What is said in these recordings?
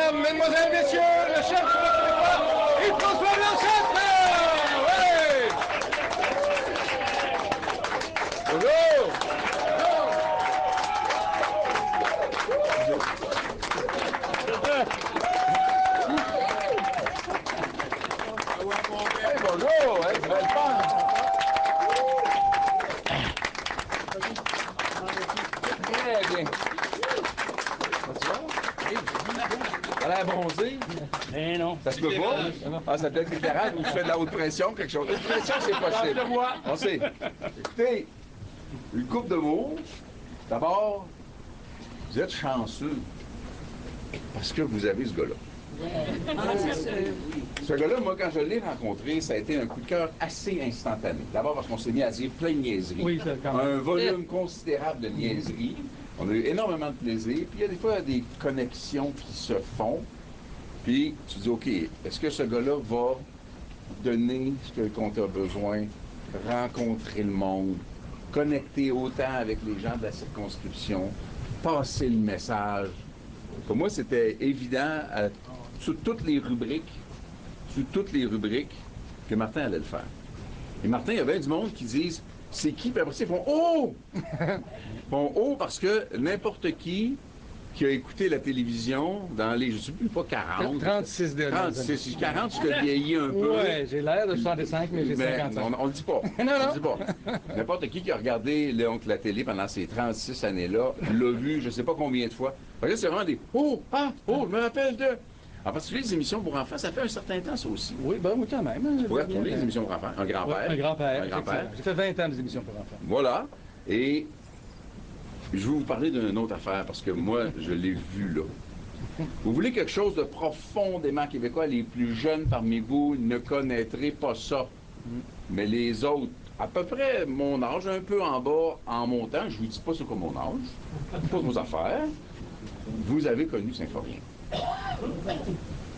mesdames, mesdemoiselles, messieurs, le chef du Bloc québécois, Yves-François Blanchet! Oui! Bonjour! Hey, bonjour! Hey, belle femme! Très bien. Ça a l'air bronzé. Eh non. Ça se peut pas? Ah, ça peut être éclairage ou je fais de la haute pression, quelque chose. Haute pression, c'est possible. On sait. Écoutez, une coupe de mots. D'abord, vous êtes chanceux parce que vous avez ce gars-là. Ce gars-là, moi, quand je l'ai rencontré, ça a été un coup de cœur assez instantané. D'abord parce qu'on s'est mis à dire plein de niaiseries. Oui, un volume considérable de niaiseries. On a eu énormément de plaisir. Puis il y a des fois des connexions qui se font. Puis tu dis, OK, est-ce que ce gars-là va donner ce qu'on a besoin, rencontrer le monde, connecter autant avec les gens de la circonscription, passer le message? Pour moi, c'était évident sur toutes les rubriques, que Martin allait le faire. Et Martin, il y avait du monde qui disent, c'est qui? Puis après ça, ils font « Oh! » Ils font « Oh! » parce que n'importe qui a écouté la télévision dans les, je ne sais plus, pas 40. 36 dernières 36, 40, je te vieillis un peu. Ouais, j'ai l'air de 65, mais j'ai 55. On ne le dit pas. Non. On le dit pas. N'importe qui a regardé la télé pendant ces 36 années-là l'a vu, je ne sais pas combien de fois. Parce que c'est vraiment des « Oh! Ah! Oh! Je me rappelle de... » En particulier, les émissions pour enfants, ça fait un certain temps, ça aussi. Oui, ben oui, quand même. Hein, Tu pourrais retourner les émissions pour enfants. Un grand-père. Ouais, un grand-père. Un grand-père. J'ai fait 20 ans des émissions pour enfants. Voilà. Et je vais vous parler d'une autre affaire, parce que moi, je l'ai vu là. Vous voulez quelque chose de profondément québécois, les plus jeunes parmi vous ne connaîtraient pas ça. Mais les autres, à peu près mon âge, un peu en bas, en montant, je vous dis pas c'est quoi mon âge, pas vos affaires, vous avez connu Symphorien.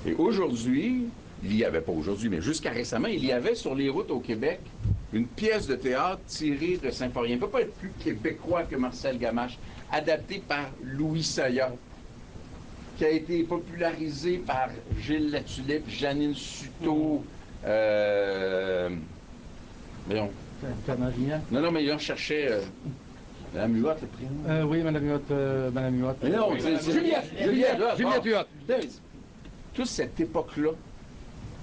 Et aujourd'hui, il y avait pas aujourd'hui, mais jusqu'à récemment, il y avait sur les routes au Québec une pièce de théâtre tirée de Symphorien. Il ne peut pas être plus québécois que Marcel Gamache, adapté par Louis Saya, qui a été popularisé par Gilles Latulippe, Janine Suto, voyons. Non, mais il cherchait Madame Huot, le prénom. Oui, Madame Huot, Madame Huot. Mais non, c'est Juliette Huot. Toute cette époque-là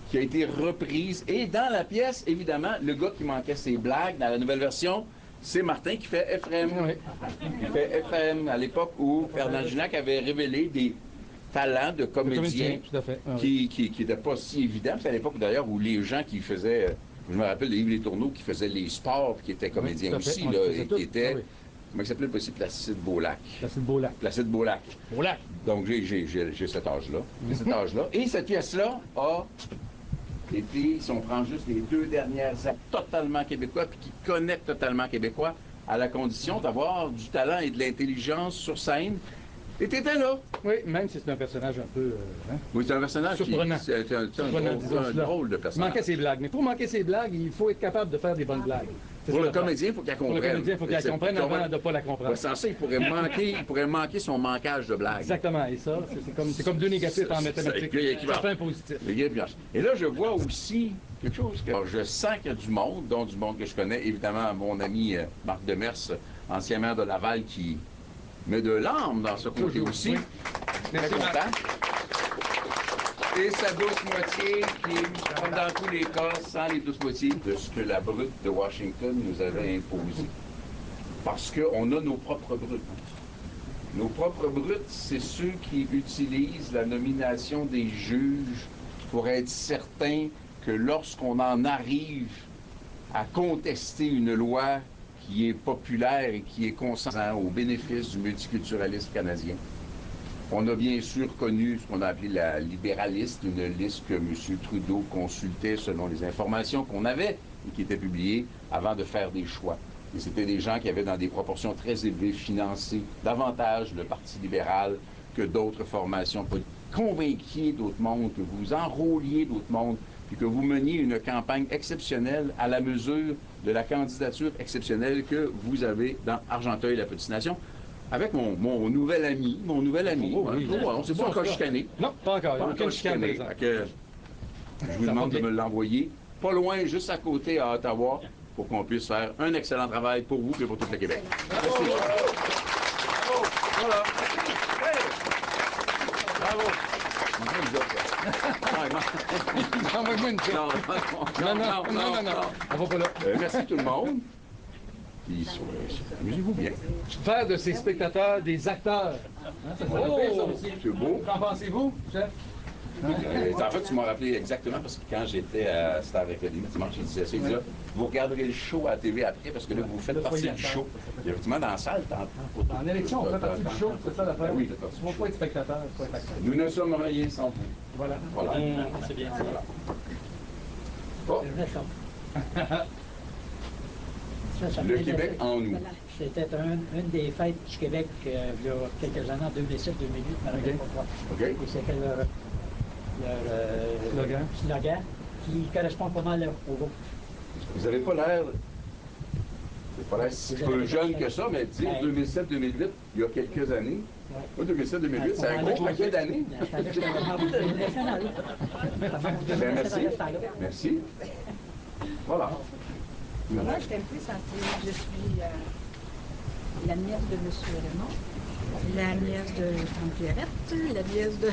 qui a été reprise. Et dans la pièce, évidemment, le gars qui manquait ses blagues dans la nouvelle version, c'est Martin qui fait Ephraim. Oui. Il fait Ephraim à l'époque où Ferdinand Gignac avait révélé des talents de comédiens tout à fait. qui n'étaient pas si évidents. C'est à l'époque d'ailleurs où les gens qui faisaient, je me rappelle de Yves Les Tourneaux qui faisaient les sports, qui étaient comédiens aussi, là, et qui étaient... Comment il s'appelait aussi? Placide Beaulac. Placide Beaulac. Donc, j'ai cet âge-là. Et cette pièce-là a été, si on prend juste les 2 dernières actes totalement québécois, puis qui connectent totalement québécois, à la condition d'avoir du talent et de l'intelligence sur scène. Et t'étais là. Oui, même si c'est un personnage un peu... Oui, c'est un personnage surprenant. C'est un drôle de personnage. Manquer ses blagues. Mais pour manquer ses blagues, il faut être capable de faire des bonnes blagues. Pour le comédien, il faut qu'il comprenne. Pour le comédien, il faut qu'il comprenne avant de ne pas la comprendre. Ouais, sans ça, il pourrait manquer son manquage de blagues. Exactement. Et ça, c'est comme 2 négatifs en mathématiques. Ça fait un positif. Et là, je vois aussi quelque chose. Alors, je sens qu'il y a du monde, dont du monde que je connais. Évidemment, mon ami Marc Demers, ancien maire de Laval, qui met de l'âme dans ce côté aussi. Oui. Très content. Et sa douce moitié qui, comme dans tous les cas, sans les douces moitiés de ce que la brute de Washington nous avait imposé. Parce qu'on a nos propres brutes. Nos propres brutes, c'est ceux qui utilisent la nomination des juges pour être certains que lorsqu'on en arrive à contester une loi qui est populaire et qui est consensuelle au bénéfice du multiculturalisme canadien, on a bien sûr connu ce qu'on a appelé la libéraliste, une liste que M. Trudeau consultait selon les informations qu'on avait et qui étaient publiées avant de faire des choix. Et c'était des gens qui avaient dans des proportions très élevées financé davantage le Parti libéral que d'autres formations politiques. Convainquiez d'autres mondes, que vous enrôliez d'autres mondes, puis que vous meniez une campagne exceptionnelle à la mesure de la candidature exceptionnelle que vous avez dans Argenteuil, la Petite Nation. avec mon nouvel ami. Mon nouvel ami. Oh, oui. Ouais, on ne s'est pas encore chicané. Non, pas encore. Il n'y a Pas aucune encore chicane, par chicané. exemple. Fait que je vous demande de me l'envoyer pas loin, juste à côté, à Ottawa, pour qu'on puisse faire un excellent travail pour vous et pour tout le Québec. Merci. Bravo. Voilà. Hey. Bravo. Envoie-moi une chose. Non. On va pas là. Merci tout le monde. Puis, amusez-vous bien. Faire de ces spectateurs des acteurs. Hein, ça serait bien, ça aussi. C'est beau. Qu'en pensez-vous, chef? En fait, tu m'as rappelé exactement parce que quand j'étais à Star Academy dimanche, j'ai dit ça. Il dit là, vous regarderez le show à la TV après parce que là, vous faites partie du show. Il y a effectivement dans la salle, En élection, on fait partie du show, c'est ça l'affaire? Oui, il ne faut pas être spectateur, il faut être acteur. Nous ne sommes rien sans vous. Voilà. C'est bien. Voilà. Bon, le Québec en nous. Voilà. C'était une des fêtes du Québec il y a quelques années, en 2007-2008, je ne me rappelle pas quoi. OK. Et c'était leur slogan qui correspond pas mal au vôtre. Vous n'avez pas l'air. Vous n'avez pas l'air si peu jeune que ça, mais dire 2007-2008, il y a quelques années. Moi, 2007-2008, c'est un gros paquet d'années. Ben, merci. Merci. Voilà. Moi, je t'ai un peu sentir. Je suis la nièce de M. Raymond, la nièce de Tante Pierrette, la nièce de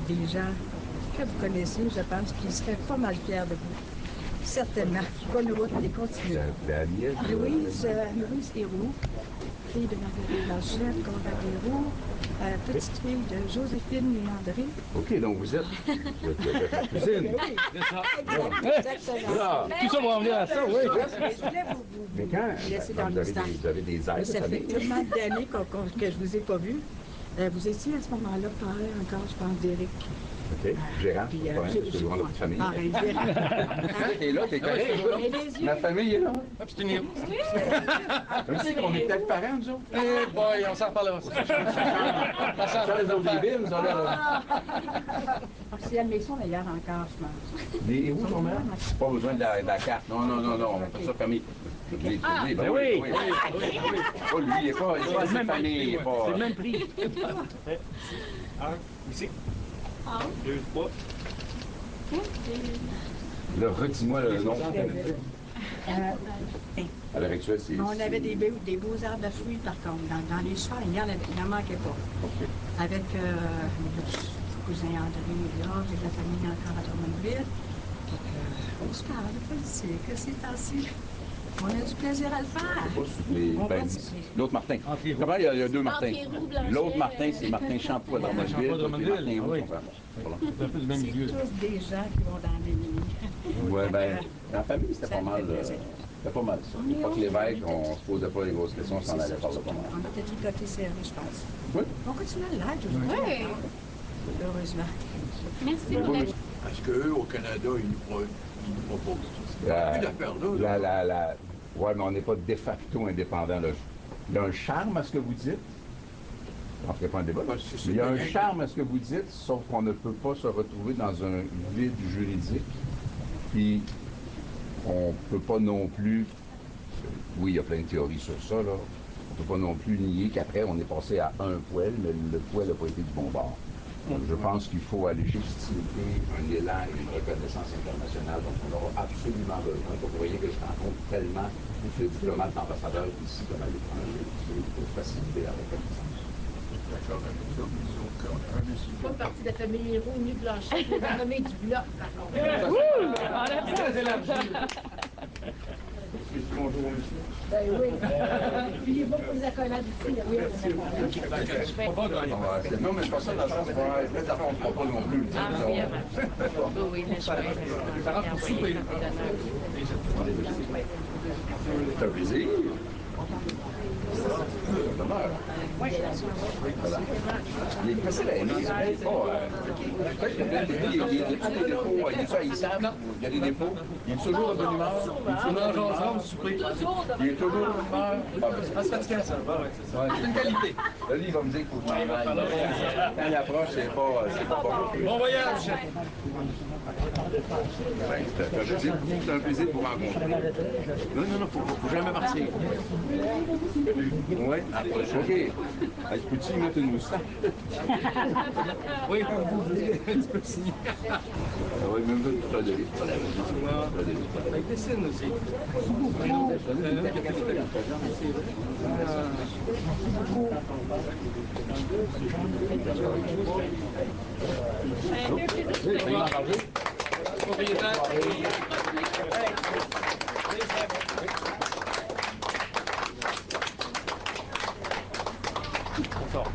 des gens que vous connaissez, je pense, qui seraient pas mal fiers de vous. Certainement. Bonne route et continuez. La nièce. Louise Héroux, fille de Marguerite Blanchet, Conrad Héroux, petite fille de Joséphine et André. OK, donc vous êtes la cousine. Oui, exactement. Voilà. Tout ça va en venir à ça, oui. Je voulais Mais vous quand laisser dans le mystère. vous avez des aides, Ça fait tellement d'années que je ne vous ai pas vu. Vous étiez à ce moment-là parlé encore, je pense, d'Éric. OK. Gérant, Puis, c'est le nom de votre famille. Pareil, Éric. T'es là, t'es correct. Et les yeux. Ma famille est là. Abstenir. Comme si on est peut-être parents, nous autres. Eh boy, on s'en reparlera. Ça, les autres des villes, nous allons là. C'est à la maison d'ailleurs encore, je pense. Les où, ton mère? Pas besoin de la carte. Non, on fait ça famille. Ben oui. Oh, lui, il n'est pas assez famille. Il est pas... C'est le même prix. Ici. 2, 3. Là, redis-moi le nom. À l'heure actuelle, c'est... On avait des beaux arbres de fruits, par contre. Dans les champs, il n'en manquait pas. OK. Avec mon cousin André et Georges et la famille encore à Drummondville. On se parle de politique, c'est ainsi. On a du plaisir à le faire. L'autre Martin. Comment il y a deux Martins? L'autre Martin, c'est Martin Champoux à Drummondville. Drummondville, oui. C'est un peu du même C'est milieu. tous des gens qui vont dans les lignes. Oui, bien, en famille, c'était pas mal. C'était pas mal ça. Pas que l'évêque, on se posait pas les grosses questions, on s'en allait par là pas mal. On était tout côté serré, je pense. Oui. On continue à l'être aujourd'hui. Oui. Heureusement. Merci. Parce qu'eux, au Canada, ils nous proposent. Plus d'affaires-là. Oui, mais on n'est pas de facto indépendant. Là. Il y a un charme à ce que vous dites. On ne ferait pas un débat. Il y a un charme à ce que vous dites, sauf qu'on ne peut pas se retrouver dans un vide juridique. Puis, on ne peut pas non plus... Oui, il y a plein de théories sur ça, là. On ne peut pas non plus nier qu'après, on est passé à un poêle, mais le poêle n'a pas été du bon bord. Donc, je pense qu'il faut aller légitimité, un élan et une reconnaissance internationale dont on aura absolument besoin. Vous voyez que je rencontre tellement de diplomates d'ambassadeurs ici comme à l'étranger, pour faciliter la reconnaissance. D'accord avec ça, mais nous autres, on a un Pas une partie de la famille Héroux, ni Blanchet, ni la nommée du bloc, par contre. Très élargi. Bonjour, monsieur. Ben oui. Puis il est bon pour les accolades ici. Oui, Non, mais je pense ça dans le sens où peut-être on ne prend pas non plus. oui, mais je vais. Ça rentre pour souper. C'est un plaisir. demeure. Voilà. Il est facile à aimer. C'est pas. Peut-être que il y a des défauts. Il est haïssable. Il y a des défauts. Il est toujours de bonne humeur. Il est toujours de bonne humeur. Il est toujours de bonne humeur. C'est fatigant, ça. C'est une qualité. Là, lui, il va me dire qu'il faut que je m'en aille. Quand il approche, c'est pas bon. Bon voyage, chef. C'est un plaisir de vous rencontrer. Non, faut jamais partir. Oui, approche. OK. Hey, peux-tu y mettre une moustache? Oui, comme vous voulez, un petit peu signé. Oui, même pas tout ça de livre. Avec des signes aussi. Propriétaire. Bonsoir.